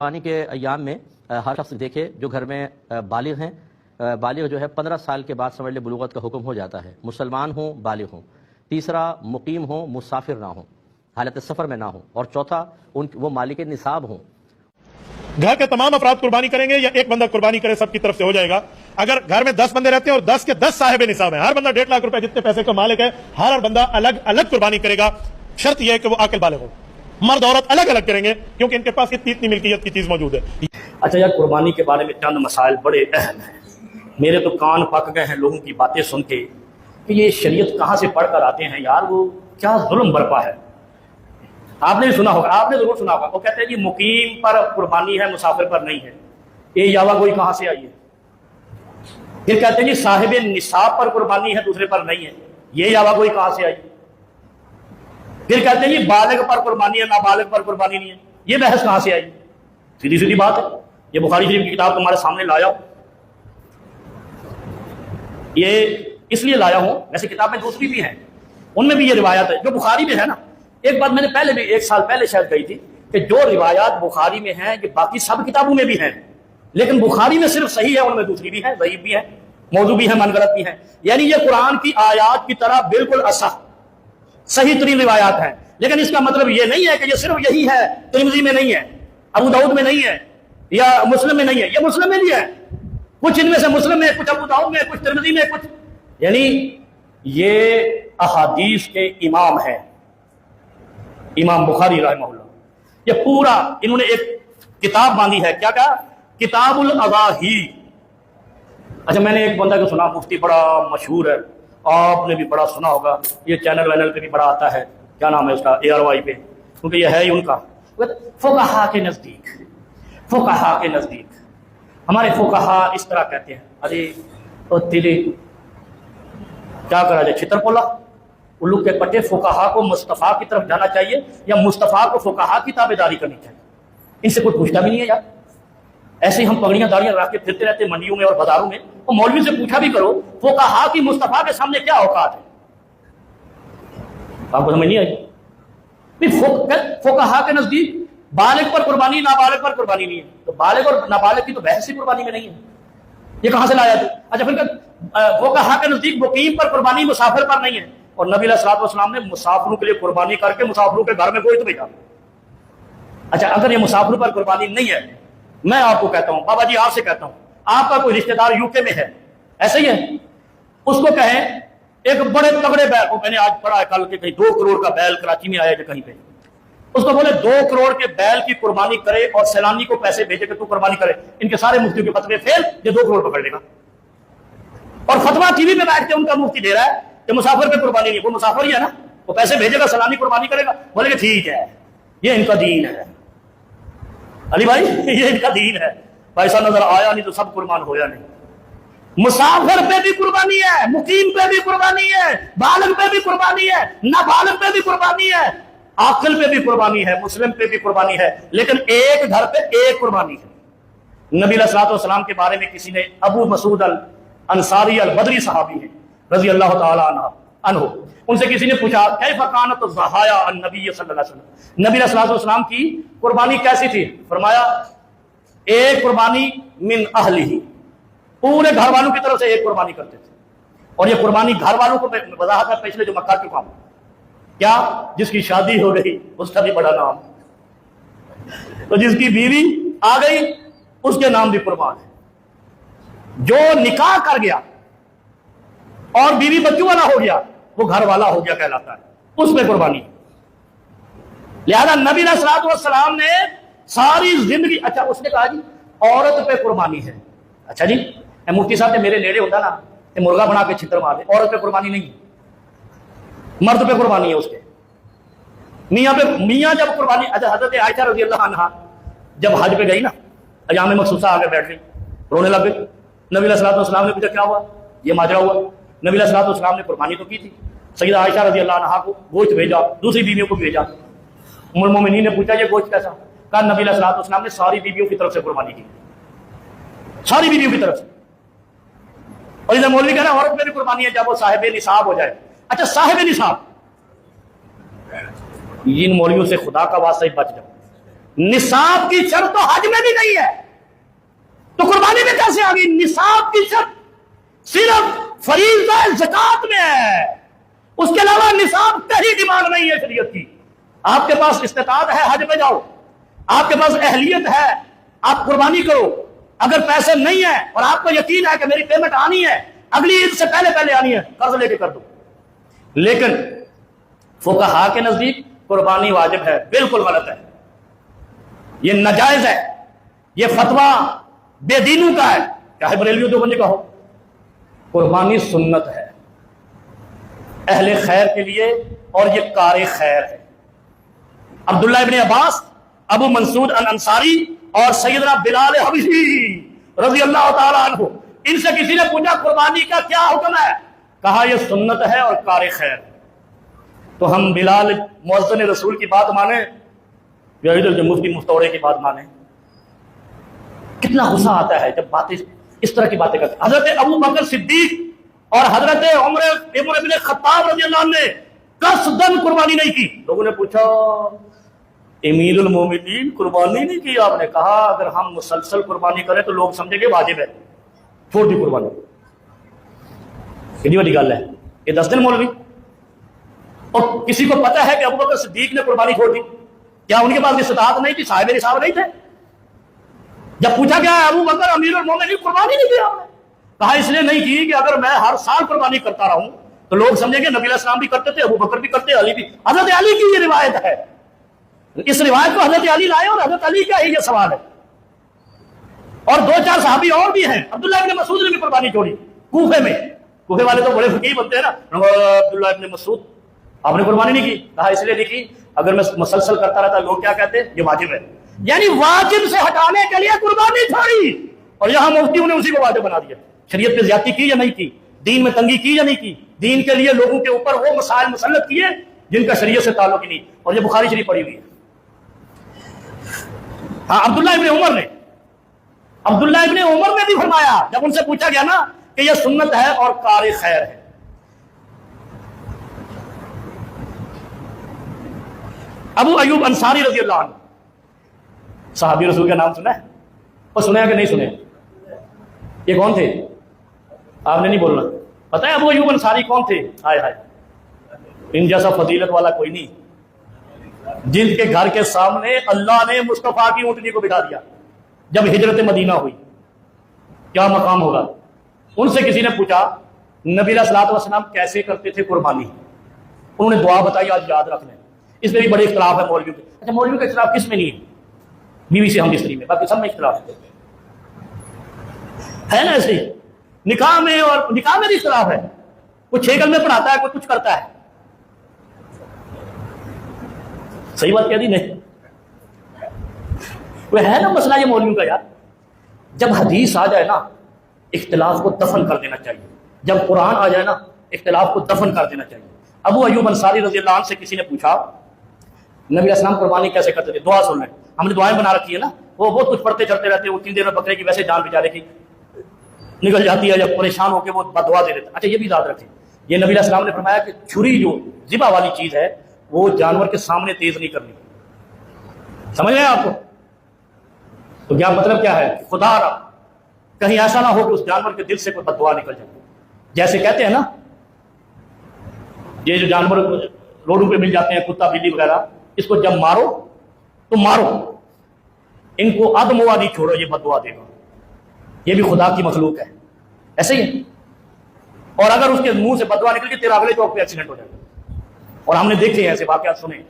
कुर्बानी के अय्याम में हर शख्स देखे जो घर में बालिग हैं, बालिग जो है 15 साल के बाद समझ ले बुलूगत का हुक्म हो जाता है, मुसलमान हो बालिग हो, तीसरा मुकीम हो, मुसाफिर ना हो, हालत सफ़र में ना हो, और चौथा वो मालिक निसाब हो। घर के तमाम अफराद कुर्बानी करेंगे या एक बंदा कुर्बानी करे, सबकी तरफ से हो जाएगा। अगर घर में 10 बंदे रहते हैं और 10 के 10 साहिब निसाब है, हर बंदा 1.5 लाख रुपए जितने पैसे का मालिक है, हर बंदा अलग अलग कुर्बानी करेगा। शर्त यह है कि वो आकिल बालिग हो। मर्द औरत अलग अलग करेंगे क्योंकि इनके पास इतनी मिल्कियत की चीज मौजूद है। अच्छा यार, कुर्बानी के बारे में चंद मसाइल बड़े अहम हैं। मेरे तो कान पक गए हैं लोगों की बातें सुन के कि ये शरीयत कहाँ से पढ़कर आते हैं यार, वो क्या जुल्म बरपा है। आपने सुना होगा, आपने जरूर सुना होगा, वो कहते हैं जी मुकीम पर कुर्बानी है, मुसाफिर पर नहीं है। ये यावा गोई कहाँ से आई है? फिर कहते हैं जी साहिब निसाब पर कुर्बानी है, दूसरे पर नहीं है। ये यावा गोई कहाँ से आई? फिर कहते हैं जी बालिग पर कुर्बानी है, नाबालिग पर कुर्बानी नहीं है। ये बहस कहाँ से आई? सीधी सीधी बात है। ये बुखारी शरीफ की किताब तुम्हारे सामने लाया हूं, ये इसलिए लाया हूं, वैसे किताबें दूसरी भी हैं, उनमें भी ये रिवायत है जो बुखारी में है ना। एक बात मैंने पहले भी 1 साल पहले शायद कही थी कि जो रिवायात बुखारी में है ये बाकी सब किताबों में भी हैं, लेकिन बुखारी में सिर्फ सही है, उनमें दूसरी भी है, ज़ईफ भी है, मौजू भी है, मनगलत भी है। यानी ये कुरान की आयात की तरह बिल्कुल असह सही तरीन रिवायात है। लेकिन इसका मतलब ये नहीं है कि ये सिर्फ यही है, तिरमिज़ी में नहीं है, अबू दाऊद में नहीं है, या मुस्लिम में नहीं है। ये मुस्लिम में भी है, कुछ इनमें से मुस्लिम में, कुछ अबू दाऊद में, कुछ तिरमिज़ी में, कुछ। यानी ये अहादीस के इमाम है, इमाम बुखारी रहमहुल्लाह। ये पूरा इन्होंने एक किताब बांधी है, क्या कहा? किताबुल अज़ाही। अच्छा, मैंने एक बंदा को सुना, मुफ्ती बड़ा मशहूर है, आपने भी बड़ा सुना होगा, ये चैनल वैनल पे भी बड़ा आता है, क्या नाम है उसका, ARY पे, क्योंकि ये है ही उनका। फुक़हा के नज़दीक, फुक़हा के नज़दीक हमारे फुक़हा इस तरह कहते हैं, अरे ओ तेरे क्या करा जाए, छितर उल्लू के पट्टे। फुक़हा को मुस्तफ़ा की तरफ जाना चाहिए या मुस्तफ़ा को फुक़हा की ताबेदारी करनी चाहिए? इनसे कोई पूछता भी नहीं है यार। ऐसे ही हम पगड़ियां दाड़ियां रख के फिरते रहते मंडियों में और बाजारों में, और मौलवी से पूछा भी करो फुक़हा की मुस्तफ़ा के सामने क्या औकात है? आपको समझ नहीं आई? फुक़हा के नजदीक बालिग पर कुर्बानी, नाबालिग पर कुर्बानी नहीं है। तो बालिग और नाबालिग की तो बहस ही कुर्बानी में नहीं है, ये कहां से लाया तू? अच्छा, फिर फुक़हा के नजदीक मुकीम पर कुर्बानी, मुसाफिर पर नहीं है। और नबी अलैहिस्सलातु वस्सलाम ने मुसाफिरों के लिए कुर्बानी करके मुसाफिरों के घर में कोई तो भेजा। अच्छा, अगर ये मुसाफिर पर कुर्बानी नहीं है, मैं आपको कहता हूं, बाबा जी आपसे कहता हूं, आपका कोई रिश्तेदार यूके में है, ऐसे ही है, उसको कहें एक बड़े तगड़े बैल को, मैंने आज पढ़ा है कल के कहीं 2 करोड़ का बैल कराची में आया कहीं पे, उसको बोले 2 करोड़ के बैल की कुर्बानी करे और सैलानी को पैसे भेजे कि तू कुर्बानी करे। इनके सारे मुफ्तियों के फतवे फेल, ये 2 करोड़ पकड़ लेगा। और फतवा टीवी में बैठ के उनका मुफ्ती दे रहा है कि मुसाफिर पे कुर्बानी नहीं। वो मुसाफिर ही है ना, वो पैसे भेजेगा, सैलानी कुर्बानी करेगा। बोलेगा ठीक है, ये इनका दीन है। अली भाई, ये इनका दीन है। पैसा नजर आया नहीं तो सब कुर्बान होया नहीं। मुसाफिर पे भी कुर्बानी है, मुकीम पे भी कुर्बानी है, बालिग पे भी कुर्बानी है, नाबालिग पे भी कुर्बानी है, आकिल पे भी कुर्बानी है, मुस्लिम पे भी कुर्बानी है, लेकिन एक घर पे एक कुर्बानी है। नबी अलैहिस्सलातु वस्सलाम के बारे में किसी ने, अबू मसूद अल अंसारी अल बदरी सहाबी है रजी अल्लाह ताला अन्हु, उनसे किसी ने पूछा कैफ़ कानत ज़हाया अन नबी सल्लल्लाहु अलैहि वसल्लम, नबी अलैहिस्सलातु वस्सलाम की कुर्बानी कैसी थी? फरमाया एक कुर्बानी मिन अहलिही, पूरे घर वालों की तरफ से एक कुर्बानी करते थे। और ये कुर्बानी घर वालों को वजाहत में पिछले जो मक्का के काम, क्या जिसकी शादी हो गई उसका भी बड़ा नाम, तो जिसकी बीवी आ गई उसके नाम भी कुर्बान है। जो निकाह कर गया और बीवी बच्चों वाला हो गया वो घर वाला हो गया कहलाता है, उसमें कुर्बानी। लिहाजा नबी अलैहिस्सलातु वस्सलाम ने सारी जिंदगी, अच्छा उसने कहा जी औरत पे कुर्बानी है। अच्छा जी, मुफ्ती साहब ने मेरे नेड़े होता ना, मुर्गा बना के छितर मार दे, औरत पे कुर्बानी नहीं, मर्द पे कुर्बानी है उसके। मियाँ पे, मियाँ जब कुर्बानी, अच्छा हजरत आयशा रज़ी अल्लाह अन्हा जब हज पे गई ना, अयाम मखसूसा आगे बैठ गई, रोने लग गई। नबी अलैहिस्सलातु वस्सलाम ने पूछा क्या हुआ? ये माजरा हुआ। नबी अलैहिस्सलातु वस्सलाम ने कुर्बानी तो की थी, सैयदा आयशा रज़ी अल्लाह अन्हा को गोश्त भेजा, दूसरी बीवियों को भेजा। उम्मुल मोमिनीन ने पूछा ये गोश्त कैसा? कहा नबी अलैहिस्सलातु वस्सलाम ने सारी बीवियों की तरफ से कुर्बानी की, सारी बीवियों की तरफ से। और इधर मौलवी कह रहा है औरत में भी कुर्बानी है जब वो साहिब निसाब हो जाए। अच्छा, साहिब निसाब, इन मौलवियों से खुदा का वास्ता ही बच जाओ। निसाब की शर्त तो हज में भी नहीं है, तो कुर्बानी में कैसे आ गई? निसाब की शर्त सिर्फ फरीज़ा ज़कात में है, उसके अलावा निसाब कहीं डिमांड नहीं है शरीयत की। आपके पास इस्तिताअत है, हज में जाओ, आपके पास अहलियत है, आप कुर्बानी करो। अगर पैसे नहीं है और आपको यकीन है कि मेरी पेमेंट आनी है, अगली ईद से पहले पहले आनी है, कर्ज लेके कर दो। लेकिन फुकहा के नजदीक कुर्बानी वाजिब है, बिल्कुल गलत है, ये नाजायज है, ये फतवा बेदीनों का है, चाहे बरेलियों देवबंदी का हो। कुर्बानी सुन्नत है अहले खैर के लिए, और ये कार खैर है। अब्दुल्लाह इब्ने अब्बास, अबू मंसूर अल अंसारी और सैयदना बिलाल हबशी रज़ी अल्लाह ताला अन्हु, इनसे किसी ने पूछा कुर्बानी का क्या हुक्म है? कहा यह सुन्नत है और कार खैर। तो हम बिलाल मुअज्जिन रसूल की बात माने या इधर जो मुफ्ती मुफ्तौरे की बात माने? कितना गुस्सा आता है जब बातें इस तरह की बातें करते। हजरत अबू बकर सिद्दीक और हजरत उमर इब्ने खत्ताब रज़ी अल्लाह अन्हु ने कसदन कुर्बानी नहीं की। लोगों ने पूछा अमीरुल मोमिनीन कुर्बानी नहीं की आपने? कहा अगर हम मुसलसल कुर्बानी करें तो लोग समझेंगे वाजिब है, छोड़ दी कुर्बानी। कितनी बड़ी गल है ये, 10 दिन मौलवी। और किसी को पता है कि अबू बकर सिद्दीक ने कुर्बानी छोड़ दी? क्या उनके पास इस्तिताअत नहीं थी? साहिब निसाब नहीं थे? जब पूछा गया अबू बकर अमीरुल मोमिनीन कुर्बानी नहीं की आपने? कहा इसलिए नहीं की कि अगर मैं हर साल कुर्बानी करता रहूं तो लोग समझेंगे नबी अलैहिस्सलाम भी करते थे, अबू बकर भी करते, अली भी। हजरत अली की ये रिवायत है, इस रिवायत को हजरत अली लाए और हजरत अली का ही ये सवाल है। और 2-4 सहाबी और भी हैं। अब्दुल्लाह इब्ने मसूद ने भी कुर्बानी छोड़ी कूफे में। कूफे वाले तो बड़े फकीह बनते हैं ना। अब्दुल्लाह इब्ने मसूद आपने कुर्बानी नहीं की? कहा इसलिए नहीं की अगर मैं मुसलसल करता रहता लोग क्या कहते, ये वाजिब है। यानी वाजिब से हटाने के लिए कुर्बानी छोड़ी, और यहां मुफ्तियों ने उसी को वाजिब बना दिया। शरीयत पे ज्यादती की या नहीं की? दीन में तंगी की या नहीं की? दीन के लिए लोगों के ऊपर वो मसाइल मुसल्लत किए जिनका शरीयत से ताल्लुक ही नहीं। और ये बुखारी शरीफ पड़ी हुई है। हाँ, अब्दुल्लाह इब्ने उमर ने भी फरमाया जब उनसे पूछा गया ना कि यह सुन्नत है और कार खैर है। अबू अयूब अंसारी रज़ी अल्लाह अन्हु, सहाबी रसूल का नाम सुना है? और सुना है कि नहीं सुने? ये कौन थे? आपने नहीं बोलना। पता है अबू अयूब अंसारी कौन थे? हाय हाय, इन जैसा फजीलत वाला कोई नहीं, जिनके घर के सामने अल्लाह ने मुस्तफा की ऊंटनी को बिठा दिया जब हिजरत मदीना हुई। क्या मकाम होगा? उनसे किसी ने पूछा नबी अलैहिस्सलातु वस्सलाम कैसे करते थे कुर्बानी? उन्होंने दुआ बताई, आज याद रख लें। इसमें भी बड़े इख्तिलाफ है मौलवियों के। अच्छा, मौलवियों का इख्तिलाफ किस में नहीं है? बीवी से हम बिस्तरी में, बाकी सब में इख्तिलाफ है ना। ऐसे निकाह में, और निकाह में भी इख्तिलाफ है। कोई 6 कलमे पढ़ाता है, कोई कुछ करता है। सही बात कह दी नहीं? वो है ना मसला ये मौलवियों का यार। जब हदीस आ जाए ना, इख्तिलाफ को दफन कर देना चाहिए। जब कुरान आ जाए ना, इख्तिलाफ को दफन कर देना चाहिए। अबू अयूब अंसारी रज़ी अल्लाह अन्हु से किसी ने पूछा नबी अस्सलाम कुर्बानी कैसे करते थे? दुआ सुन रहे, हमने दुआएं बना रखी है ना, वो बहुत कुछ पढ़ते चलते रहते हैं। वो 3 दिन में बकरे की वैसे जान बेचारे की निकल जाती है, जब परेशान होकर वो बदुआ दे देते। अच्छा, ये भी याद रखें, ये नबी अस्सलाम ने फरमाया कि छुरी जो जिबा वाली चीज है वो जानवर के सामने तेज नहीं करनी। समझ रहे हैं आपको? तो क्या मतलब क्या है? खुदा कहीं ऐसा ना हो कि उस जानवर के दिल से कोई बददुआ निकल जाए। जैसे कहते हैं ना, ये जो जानवर रोडों पे मिल जाते हैं, कुत्ता बिल्ली वगैरह, इसको जब मारो तो मारो, इनको अदमुआ नहीं छोड़ो, ये बददुआ देगा। ये भी खुदा की मखलूक है, ऐसे ही है। और अगर उसके मुंह से बददुआ निकल के तेरा अगले चौक पे एक्सीडेंट हो जाएगा। और हमने देखे ऐसे वाकयात सुने।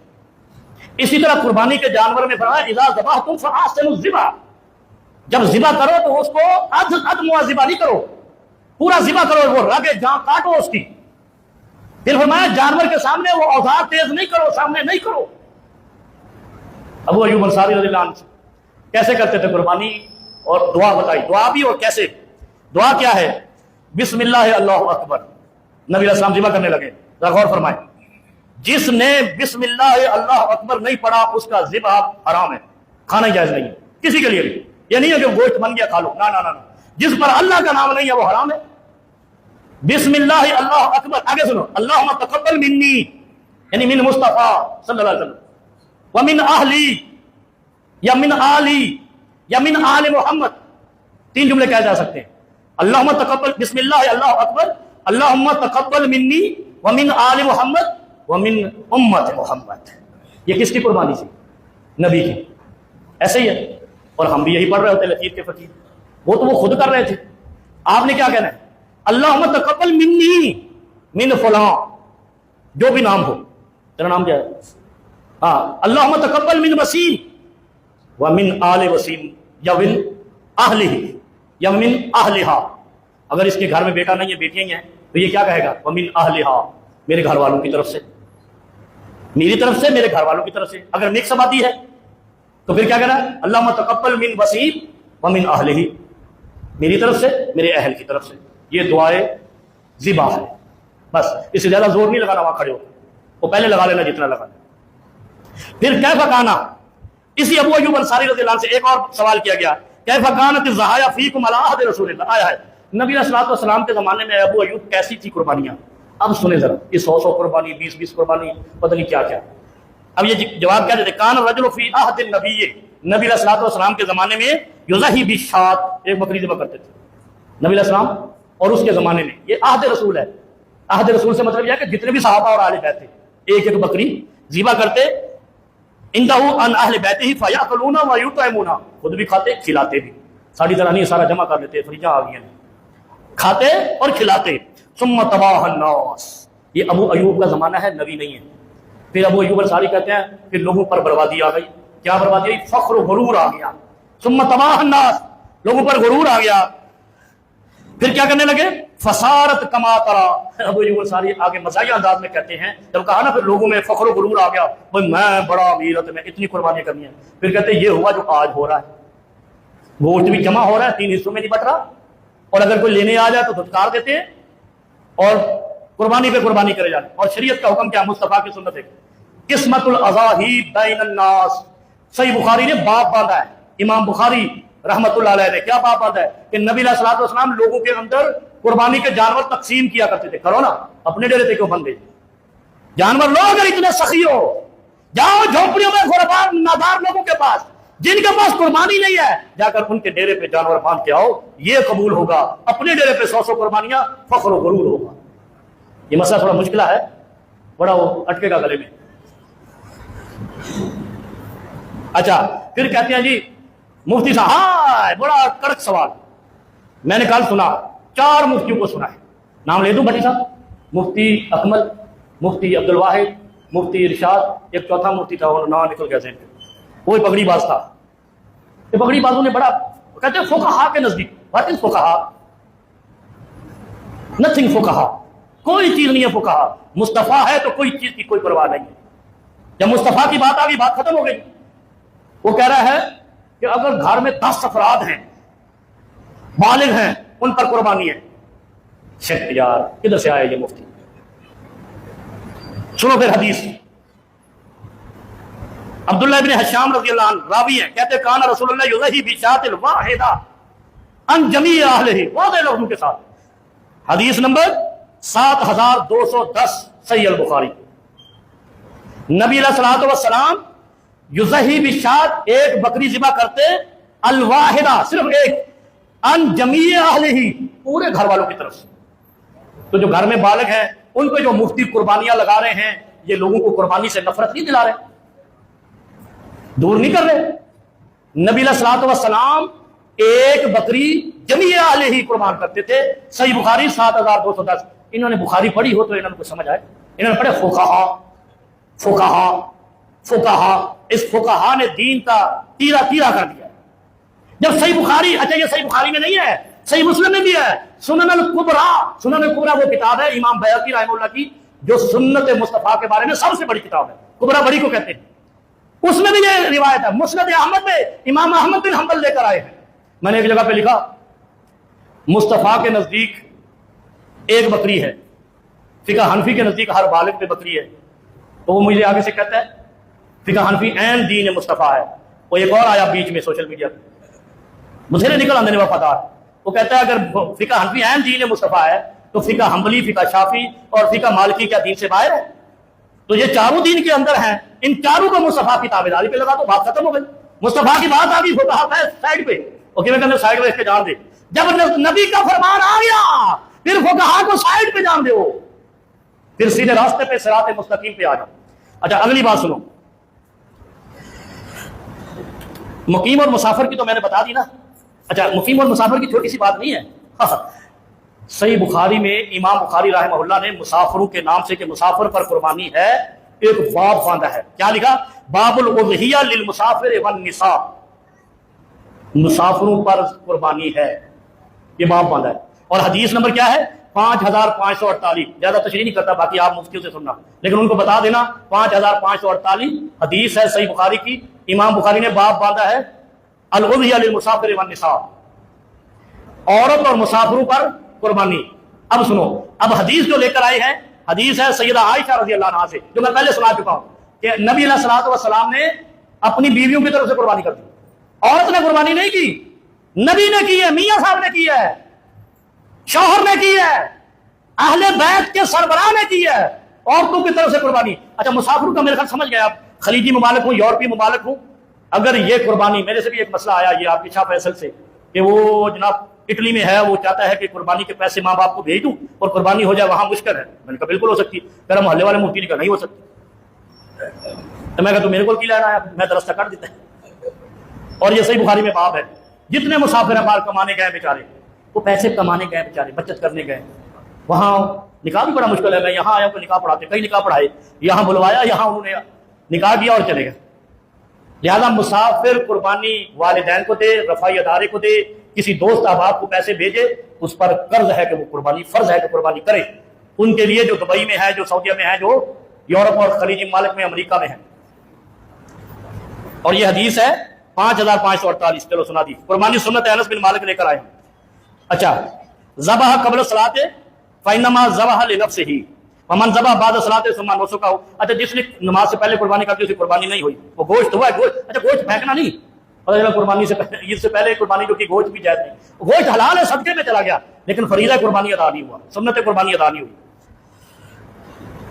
इसी तरह कुर्बानी के जानवर में फरमाया इज़ा ज़बहतुम फ़अहसिनु ज़िबा, जब जिबा करो तो उसको अदमुआ ज़िबा नहीं करो, पूरा जिबा करो, वो रगे जान काटो उसकी। फिर फरमाया जानवर के सामने वो औजार तेज नहीं करो, सामने नहीं करो। अबू अयूब अंसारी रज़ियल्लाहु अन्हु कैसे करते थे कुर्बानी, और दुआ बताई। दुआ भी और कैसे? दुआ क्या है? बिस्मिल्लाह अल्लाहु अकबर। नबी अलैहिस्सलाम जिबा करने लगे। गौर फरमाए, जिसने बिस्मिल्लाह अल्लाह अकबर नहीं पढ़ा उसका जिबा हराम है, खाना जायज नहीं है किसी के लिए भी। ये नहीं है कि गोश्त बन गया खा लो, ना ना ना, जिस पर अल्लाह का नाम नहीं है वो हराम है। बिस्मिल्लाह अल्लाह अकबर। आगे सुनो, अल्लाहुम्मा तक़ब्बल मिन्नी, यानी मिन मुस्तफा सल्लल्लाहु अलैहि वसल्लम, व मिन अहली, या मिन आली या मिन आले मोहम्मद, 3 जुमले कहे जा सकते हैं। अल्लाहुम्मा तकब्बल, बिस्मिल्लाह अल्लाहु अकबर, अल्लाहुम्मा तकब्बल मिन्नी व मिन आले मोहम्मद व मिन उम्मत मोहम्मद। ये किसकी कुर्बानी थी? नबी की। ऐसे ही है। और हम भी यही पढ़ रहे होते लतीफ के फकीर, वो तो वो खुद कर रहे थे। आपने क्या कहना है? अल्लाहुम्मा तकब्बल मिन्नी मिन फलां, जो भी नाम हो, तेरा नाम क्या है? हाँ, अल्लाहुम्मा तकब्बल मिन वसीम व मिन आले वसीम या मिन अहलिही या मिन अहलिहा। अगर इसके घर में बेटा नहीं है, बेटियां ही हैं, तो ये क्या कहेगा? व मिन अहलिहा, मेरे घर वालों की तरफ से, मेरी तरफ से, मेरे घर वालों की तरफ से। अगर मिक्स आबादी है तो फिर क्या कहना है? अल्लाहुम्मा तकब्बल मिन वसीम व मिन अहलिही, मेरी तरफ से, मेरे अहल की तरफ से। ये दुआए ज़िबा है। बस इससे ज्यादा जोर नहीं लगाना, वहां खड़े हो वो पहले लगा लेना जितना लगाना। फिर कैफ़ा काना, इसी अबू अय्यूब अंसारी रज़ियल्लाहु अन्हु से एक और सवाल किया गया, कैफ़ा कानत ज़हाया फ़ीकुम अला अहद रसूलिल्लाह, आया है नबी अलैहिस्सलातु वस्सलाम के जमाने में अबू अय्यूब कैसी थी कुर्बानियां। अब सुने जरा, ये 100 कुर्बानी, 20 कुर्बानी, पता नहीं क्या क्या। अब ये जवाब क्या देते? कान रजुल फी अहदिन नबी, नबी अलैहिस्सलातु वस्सलाम के जमाने में युज़ही बिशात, एक बकरी ज़िबा करते थे नबी अलैहिस्सलाम, और उसके जमाने में ये अहद रसूल है। अहद रसूल से मतलब यह है कि जितने भी सहाबा और आले बैत थे, एक एक बकरी ज़िबा करते, इंदहु अन अहले बैतिही फयाकुलूना व युतइमूना, खुद भी खाते खिलाते भी। साड़ी तरह नहीं, सारा जमा कर लेते, फ्रिजा आ गई, खाते और खिलाते। सुम्मा तबाहन नास, ये अबू अय्यूब का जमाना है, नबी नहीं है। फिर अबू अय्यूब अंसारी कहते हैं फिर लोगों पर बर्बादी आ गई। क्या बर्बादी आई? फख्र गुरूर आ गया। सुम्मा तबाहन नास, लोगों पर गुरूर आ गया। फिर क्या करने लगे? फसारत कमा तरा। अबू अय्यूब अंसारी आगे मज़ाहिया अंदाज में कहते हैं, जब कहा ना फिर लोगों में फख्र गुरूर आ गया, भाई मैं बड़ा अमीर हूं, मैं इतनी कुर्बानी करनी है। फिर कहते ये हुआ जो आज हो रहा है, गोश्त भी जमा हो रहा है, 3 हिस्सों में नहीं बट रहा, और अगर कोई लेने आ जाए तो धुतकार देते हैं और कुर्बानी पे कुर्बानी करे जाते। और शरीयत का हुक्म क्या? मुस्तफा की सुन्नत है किस्मतुल अज़ाही बैनन नास। सही बुखारी ने बाप बांधा है, इमाम बुखारी रहमतुल्लाह अलैह ने क्या बाप बांधा है कि नबी अलैहिस्सलातु वस्सलाम लोगों के अंदर कुर्बानी के जानवर तकसीम किया करते थे। करो ना, अपने डेरे पे क्यों बंदे जानवर लो? अगर इतने सखी हो, जाओ झोपड़ियों में गुरबार नादार लोगों के पास, जिनके पास कुर्बानी नहीं है, जाकर उनके डेरे पे जानवर बांध के आओ, ये कबूल होगा। अपने डेरे पे 100 कुर्बानियां, फख्र गुरूर होगा। ये मसला थोड़ा मुश्किल है, बड़ा वो अटकेगा गले में। अच्छा, फिर कहते हैं जी मुफ्ती साहब, हाँ बड़ा कड़क सवाल, मैंने कल सुना, 4 मुफ्तियों को सुना है, नाम ले दूं भट्टी साहब? मुफ्ती अकमल, मुफ्ती अब्दुल वाहिद, मुफ्ती इरशाद, एक चौथा मुफ्ती था, वो नाम निकल गया ज़हन से, वो पगड़ी बाज था। ये पगड़ी बाजों ने बड़ा, कहते हैं फुकहा के नजदीक, व्हाट इज फुकहा? नथिंग फुकहा, कोई चीज नहीं है फुकहा। मुस्तफा है तो कोई चीज की कोई परवाह नहीं है। जब मुस्तफा की बात आ गई, बात खत्म हो गई। वो कह रहा है कि अगर घर में 10 अफराद हैं, बालिग हैं, उन पर कुर्बानी है। शेख यार किधर से आए ये मुफ्ती? सुनो फिर हदीस। अब्दुल्लाह इब्न हशाम रज़ियल्लाहु अन्हु रावी हैं, कहते कान रसूलुल्लाह युज़ही बिशातिल वाहिदा अन जमी अहलिही, वादे लोगों के साथ। हदीस नंबर 7210 सही अल बुखारी। नबी अलैहिस्सलातु वस्सलाम युज़ही बिशात, एक बकरी ज़िबा करते, अल वाहिदा, सिर्फ एक, अन जमी अहलिही, पूरे घर वालों की तरफ से। तो जो घर में बालग हैं, उन पे जो मुफ्ती कुर्बानियां लगा रहे हैं, ये लोगों को कुर्बानी से नफरत नहीं दिला रहे, दूर नहीं कर रहे। नबी अलैहिस्सलातु वस्सलाम एक बकरी जमीए आले ही कुर्बान करते थे। सही बुखारी 7210। इन्होंने बुखारी पढ़ी हो तो इन्होंने कुछ समझ आए? इन्होंने पढ़े फुकहा, फुकहा, फुकहा। इस फुकहा ने दीन का तीरा तीरा कर दिया। जब सही बुखारी, अच्छा ये सही बुखारी में नहीं है, सही मुस्लिम में भी है। सुनन अल कुबरा, सुनन अल कुबरा वो किताब है इमाम बैहक़ी रहमतुल्लाह की, जो सुन्नत मुस्तफा के बारे में सबसे बड़ी किताब है। कुबरा बड़ी को कहते हैं। उसमें भी ये रिवायत है। मुस्नद अहमद में इमाम अहमद बिन हंबल लेकर आए हैं। मैंने एक जगह पे लिखा, मुस्तफा के नजदीक एक बकरी है, फिका हनफी के नजदीक हर बालिग पे बकरी है। तो वो मुझे आगे से कहता है फिका हनफी ऐन दीन मुस्तफा है। वो एक और आया बीच में सोशल मीडिया पे, मुझे नहीं निकल आने वफादार। वो कहता है अगर फिका हनफी ऐन दीन मुस्तफा है तो फिका हंबली, फिका शाफी और फिका मालिकी क्या दीन से बाहर है? तो ये चारों दीन के अंदर हैं। इन चारों को मुस्तफा की ताबेदारी पे लगा तो बात खत्म हो गई। मुस्तफा की बात आ गई साइड पे, ओके मैं कहते साइड में इसके जान दे। जब नबी का फरमान आ गया फिर फुकहा को साइड पे जान दो, फिर सीधे रास्ते पे सिराते मुस्तकीम पे आ जाओ। अच्छा अगली बात सुनो, मुकीम और मुसाफिर की तो मैंने बता दी ना। अच्छा मुकीम और मुसाफिर की छोटी सी बात नहीं है। सही बुखारी में इमाम बुखारी रहमहुल्लाह ने मुसाफिरों के नाम से कि मुसाफिर पर कुर्बानी है एक बाब बांधा है। क्या लिखा? बाबुल उज़हिया लिल मुसाफिर वन निसा, मुसाफिरों पर कुर्बानी है, ये बाब बांधा है। और हदीस नंबर क्या है? 5548। ज्यादा तशरीह नहीं करता, बाकी आप मुफ्तियों से सुनना, लेकिन उनको बता देना 5548 हदीस है सही बुखारी की। इमाम बुखारी ने बाब बांधा है अल उज़हिया लिल मुसाफिर वन निसा, औरत और मुसाफिरों पर कुर्बानी। अब सुनो, अब हदीस जो लेकर आए हैं, हदीस है सैयदा आयशा रज़ियल्लाहु अन्हा से, जो मैं पहले सुना चुका हूं कि नबी अलैहिस्सलातु वस्सलाम ने अपनी बीवियों की तरफ से कुर्बानी कर दी। औरत ने कुर्बानी नहीं की, नबी ने की है, मियां साहब ने की है, शौहर ने की है, अहले बैत के सरबराह ने की है, औरतों की तरफ से कुर्बानी। अच्छा मुसाफिर का मेरे ख्याल समझ गए आप, खलीजी मुमालिक हूं, यूरोपीय मुमालिक हूं, अगर ये कुर्बानी, मेरे से भी एक मसला आया ये आपकी शाह फैसल से कि वो जनाब इटली में है, वो चाहता है कि कुर्बानी के पैसे माँ बाप को भेज दूं और कुर्बानी हो जाए, वहां मुश्किल है। मैंने कहा बिल्कुल हो सकती, मेरा मोहल्ले वाले मुफ्ती ने कहा नहीं हो सकती। तो मैं कहा तो मेरे को की लेना है, मैं दरस्ता कर देता है। और ये सही बुखारी में बाब है, जितने मुसाफिर बाहर कमाने गए बेचारे, वो पैसे कमाने गए बेचारे, बचत करने गए, वहां निकाह भी बड़ा मुश्किल है। मैं यहाँ आया तो निकाह पढ़ाते, कई निकाह पढ़ाए, यहाँ बुलवाया, यहाँ उन्होंने निकाह किया और चले गए। लिहाजा मुसाफिर कुर्बानी वालिदैन को दे, रफाई अदारे को दे, किसी दोस्त अहबाब को पैसे भेजे, उस पर कर्ज है कि वो कुर्बानी, फर्ज है कि कुर्बानी करे। उनके लिए जो दुबई में है, जो सऊदीया में है, जो यूरोप और खलीजी मालिक में, अमेरिका में है। और ये हदीस है 5548। चलो सुना दी। कुर्बानी सुन्नत अनस बिन मालिक लेकर आए। अच्छा ज़बह क़ब्ल सलाते फ़इन्नमा ज़बह लिनफ़्सिही वमन ज़बह बाद सलाते सुम्मा नुसुकहु। अच्छा जिसने नमाज से पहले कुर्बानी कर दी उसे कुर्बानी नहीं हुई, वो गोश्त हुआ है, गोश्त। अच्छा गोश्त फेंकना नहीं, और कुर्बानी से पहले, ईद से पहले कुर्बानी जो की गोश्त भी जायज़ नहीं, गोश्त हलाल है, सदके में चला गया, लेकिन फरीज़ा कुर्बानी अदा नहीं हुआ, सुन्नत कुर्बानी अदा नहीं हुई।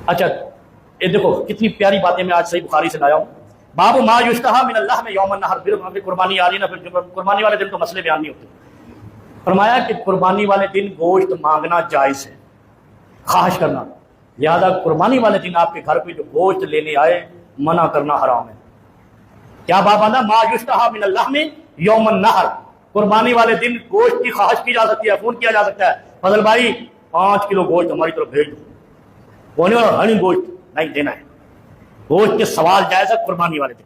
अच्छा ये देखो कितनी प्यारी बातें मैं आज सही बुखारी से लाया हूँ। बाबू मा युश्तहा मिनल्लाह में यौमन नहर, फिर कुर्बानी आ रही ना, फिर कुर्बानी वाले दिन तो मसले बयान नहीं होते। फरमाया कि कुर्बानी वाले दिन गोश्त मांगना जायज़ है, ख्वाहिश करना। लिहाजा कुर्बानी वाले दिन आपके घर पे जो गोश्त लेने आए, मना करना हराम है। क्या बात आना? मा युश्तहा मिनल्लाह में यौमन नहर, कुर्बानी वाले दिन गोश्त की ख्वाहिश की जा सकती है, फोन किया जा सकता है, फजल भाई 5 किलो गोश्त हमारी तरफ भेज दो, बोने वाला हनी गोश्त नहीं देना है। गोश्त के सवाल जायज़ है कुर्बानी वाले दिन।